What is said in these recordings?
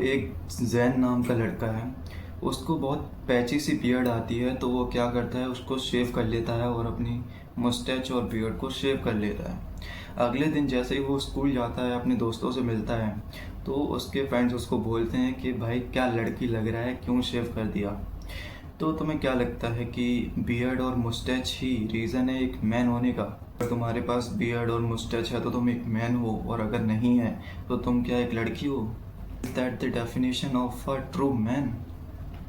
एक जैन नाम का लड़का है, उसको बहुत पैची सी बियर्ड आती है, तो वो क्या करता है, उसको शेव कर लेता है और अपनी मुस्टैच और बियर्ड को शेव कर लेता है। अगले दिन जैसे ही वो स्कूल जाता है, अपने दोस्तों से मिलता है, तो उसके फ्रेंड्स उसको बोलते हैं कि भाई क्या लड़की लग रहा है, क्यों शेव कर दिया। तो तुम्हें क्या लगता है कि बियर्ड और मुस्टैच ही रीज़न है एक मैन होने का? अगर तुम्हारे पास बियर्ड और मुस्टैच है तो तुम एक मैन हो, और अगर नहीं है तो तुम क्या एक लड़की हो? Is that the definition of a true man?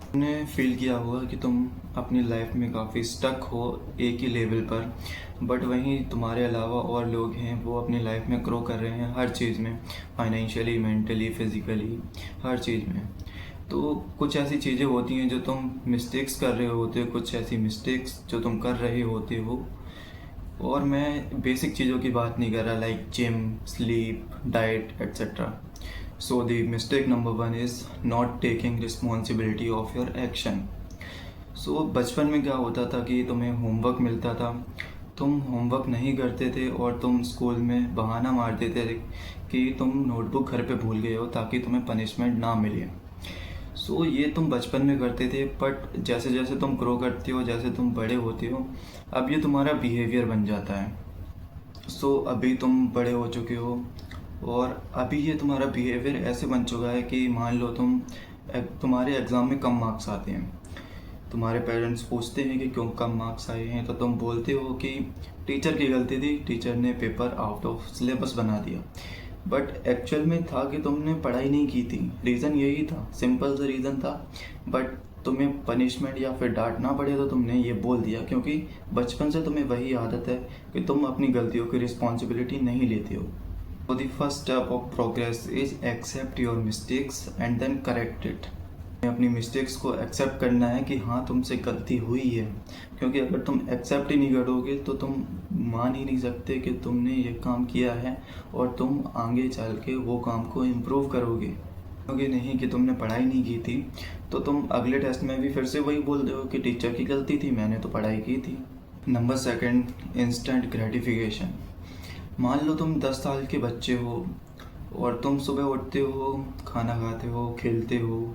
तुमने फील किया होगा कि तुम अपनी लाइफ में काफ़ी स्टक हो एक ही लेवल पर, बट वहीं तुम्हारे अलावा और लोग हैं वो अपनी लाइफ में ग्रो कर रहे हैं हर चीज़ में, फाइनेंशियली, मेंटली, फिज़िकली, हर चीज़ में। तो कुछ ऐसी चीज़ें होती हैं जो तुम मिस्टेक्स कर रहे होते हो, कुछ ऐसी मिस्टेक्स जो तुम कर रहे होते हो। और मैं बेसिक चीज़ों की बात नहीं कर रहा, like gym, sleep, diet etcetera. So the mistake number 1 is not taking responsibility of your action. So बचपन में क्या होता था कि तुम्हें होमवर्क मिलता था, तुम होमवर्क नहीं करते थे और तुम स्कूल में बहाना मार देते थे कि तुम नोटबुक घर पे भूल गए हो ताकि तुम्हें पनिशमेंट ना मिले। सो ये तुम बचपन में करते थे, बट जैसे जैसे तुम ग्रो करते हो, जैसे तुम बड़े होते हो, अब ये तुम्हारा बिहेवियर बन जाता है। सो अभी तुम बड़े हो चुके हो और अभी ये तुम्हारा बिहेवियर ऐसे बन चुका है कि मान लो तुम्हारे एग्ज़ाम में कम मार्क्स आते हैं, तुम्हारे पेरेंट्स पूछते हैं कि क्यों कम मार्क्स आए हैं, तो तुम बोलते हो कि टीचर की गलती थी, टीचर ने पेपर आउट ऑफ सिलेबस बना दिया। बट एक्चुअल में था कि तुमने पढ़ाई नहीं की थी, रीज़न यही था, सिंपल सा रीज़न था। बट तुम्हें पनिशमेंट या फिर डांटना पड़े तो तुमने ये बोल दिया, क्योंकि बचपन से तुम्हें वही आदत है कि तुम अपनी गलतियों की रिस्पॉन्सिबिलिटी नहीं लेते हो। So the first step of progress is accept your mistakes and then correct it. अपनी मिस्टेक्स को एक्सेप्ट करना है कि हाँ तुमसे गलती हुई है, क्योंकि अगर तुम एक्सेप्ट ही नहीं करोगे तो तुम मान ही नहीं सकते कि तुमने ये काम किया है और तुम आगे चल के वो काम को इम्प्रूव करोगे। क्योंकि नहीं कि तुमने पढ़ाई नहीं की थी तो तुम अगले टेस्ट में भी फिर से वही बोल रहे हो कि टीचर की गलती थी, मैंने तो पढ़ाई की थी। Number 2, instant gratification. मान लो तुम 10 साल के बच्चे हो और तुम सुबह उठते हो, खाना खाते हो, खेलते हो,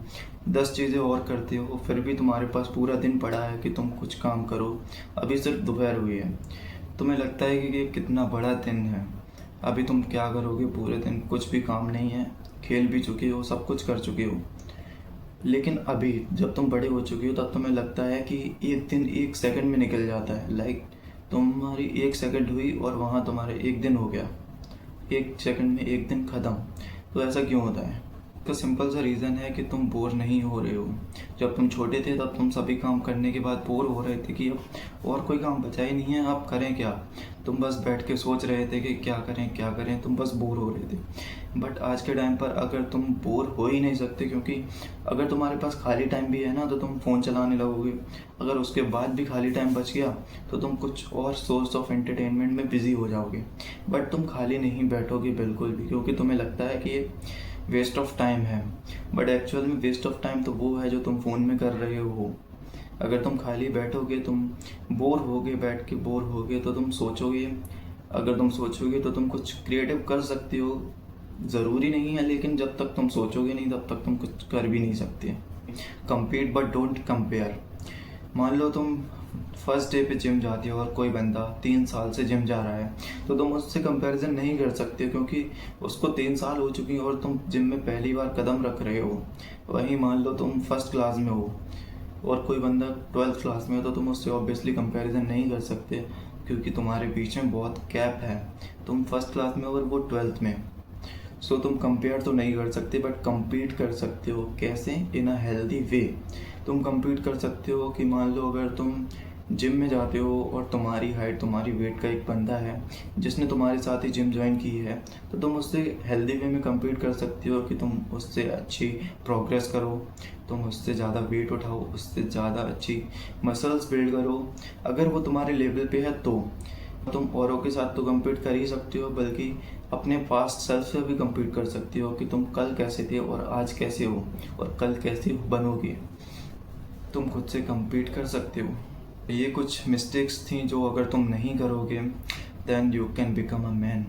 10 चीज़ें और करते हो, फिर भी तुम्हारे पास पूरा दिन पड़ा है कि तुम कुछ काम करो। अभी सिर्फ दोपहर हुई है, तुम्हें लगता है कि ये कितना बड़ा दिन है, अभी तुम क्या करोगे पूरे दिन? कुछ भी काम नहीं है, खेल भी चुके हो, सब कुछ कर चुके हो। लेकिन अभी जब तुम बड़े हो चुके हो तब तुम्हें लगता है कि एक दिन 1 सेकंड में निकल जाता है। लाइक तुम्हारी 1 सेकंड हुई और वहाँ तुम्हारा 1 दिन हो गया, 1 सेकंड में 1 दिन ख़त्म। तो ऐसा क्यों होता है? तो सिंपल सा रीज़न है कि तुम बोर नहीं हो रहे हो। जब तुम छोटे थे तब तुम सभी काम करने के बाद बोर हो रहे थे कि अब और कोई काम बचा ही नहीं है, अब करें क्या। तुम बस बैठ के सोच रहे थे कि क्या करें क्या करें, तुम बस बोर हो रहे थे। बट आज के टाइम पर अगर तुम बोर हो ही नहीं सकते, क्योंकि अगर तुम्हारे पास खाली टाइम भी है ना तो तुम फ़ोन चलाने लगोगे। अगर उसके बाद भी खाली टाइम बच गया तो तुम कुछ और सोर्स ऑफ एंटरटेनमेंट में बिज़ी हो जाओगे। बट तुम खाली नहीं बैठोगे बिल्कुल भी, क्योंकि तुम्हें लगता है कि ये वेस्ट ऑफ टाइम है। बट एक्चुअल में वेस्ट ऑफ टाइम तो वो है जो तुम फ़ोन में कर रहे हो। अगर तुम खाली बैठोगे, तुम बोर होगे, बैठ के बोर होगे, तो तुम सोचोगे। अगर तुम सोचोगे तो तुम कुछ क्रिएटिव कर सकते हो, ज़रूरी नहीं है, लेकिन जब तक तुम सोचोगे नहीं तब तक तुम कुछ कर भी नहीं सकते। compete but don't compare. मान लो तुम फर्स्ट डे पे जिम जाती हो और कोई बंदा 3 साल से जिम जा रहा है, तो तुम उससे कंपैरिजन नहीं कर सकते, क्योंकि उसको 3 साल हो चुकी हैं और तुम जिम में पहली बार कदम रख रहे हो। वहीं मान लो तुम फर्स्ट क्लास में हो और कोई बंदा 12th क्लास में हो, तो तुम उससे ऑब्वियसली कंपैरिजन नहीं कर सकते, क्योंकि तुम्हारे बीच में बहुत गैप है। तुम फर्स्ट क्लास में हो और वो 12th में। सो तुम कंपेयर तो नहीं कर सकते, बट compete कर सकते हो। कैसे? इन अ हेल्दी वे। तुम compete कर सकते हो कि मान लो अगर तुम जिम में जाते हो और तुम्हारी हाइट, तुम्हारी वेट का एक बंदा है जिसने तुम्हारे साथ ही जिम ज्वाइन की है, तो तुम उससे हेल्दी वे में compete कर सकते हो कि तुम उससे अच्छी प्रोग्रेस करो, तुम उससे ज़्यादा वेट उठाओ, उससे ज़्यादा अच्छी मसल्स बिल्ड करो। अगर वो तुम्हारे लेवल पे है तो तुम औरों के साथ तो compete कर ही सकते हो, बल्कि अपने पास्ट सेल्फ से भी compete कर सकते हो कि तुम कल कैसे थे और आज कैसे हो और कल कैसे बनोगे। तुम खुद से compete कर सकते हो। ये कुछ मिस्टेक्स थी जो अगर तुम नहीं करोगे, then you can become a man.